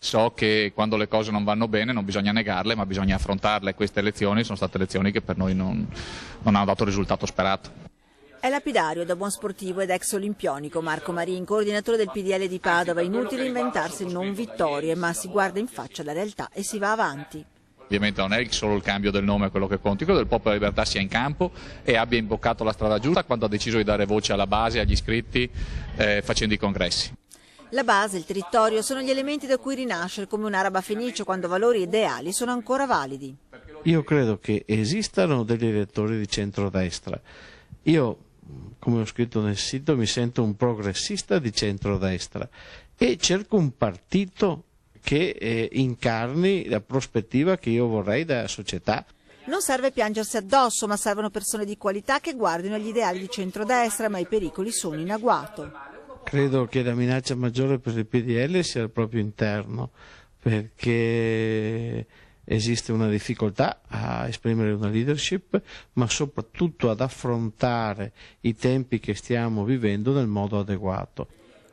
So che quando le cose non vanno bene non bisogna negarle, ma bisogna affrontarle. Queste elezioni sono state elezioni che per noi non hanno dato il risultato sperato. È lapidario da buon sportivo ed ex olimpionico Marco Marin, coordinatore del PDL di Padova. Inutile inventarsi non vittorie, ma si guarda in faccia la realtà e si va avanti. Ovviamente non è solo il cambio del nome quello che conti, quello del Popolo della Libertà sia in campo e abbia imboccato la strada giusta quando ha deciso di dare voce alla base, agli iscritti, facendo i congressi. La base, il territorio sono gli elementi da cui rinascere come un'araba fenice quando valori ideali sono ancora validi. Io credo che esistano degli elettori di centrodestra. Io, come ho scritto nel sito, mi sento un progressista di centrodestra e cerco un partito che incarni la prospettiva che io vorrei dalla società. Non serve piangersi addosso, ma servono persone di qualità che guardino agli ideali di centrodestra, ma i pericoli sono in agguato. Credo che la minaccia maggiore per il PDL sia al proprio interno, perché esiste una difficoltà a esprimere una leadership, ma soprattutto ad affrontare i tempi che stiamo vivendo nel modo adeguato.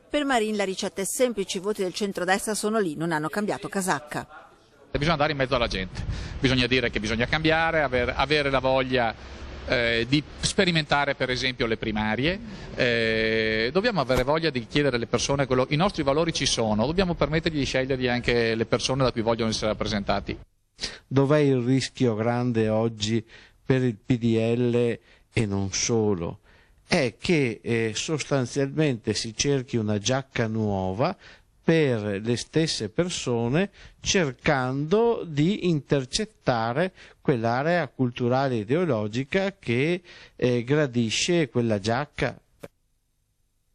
Per Marin la ricetta è semplice, i voti del centrodestra sono lì, non hanno cambiato casacca. Bisogna andare in mezzo alla gente, bisogna dire che bisogna cambiare, avere la voglia di sperimentare per esempio le primarie, dobbiamo avere voglia di chiedere alle persone i nostri valori ci sono, dobbiamo permettergli di scegliergli anche le persone da cui vogliono essere rappresentati. Dov'è il rischio grande oggi per il PDL e non solo? È che sostanzialmente si cerchi una giacca nuova per le stesse persone, cercando di intercettare quell'area culturale e ideologica che gradisce quella giacca.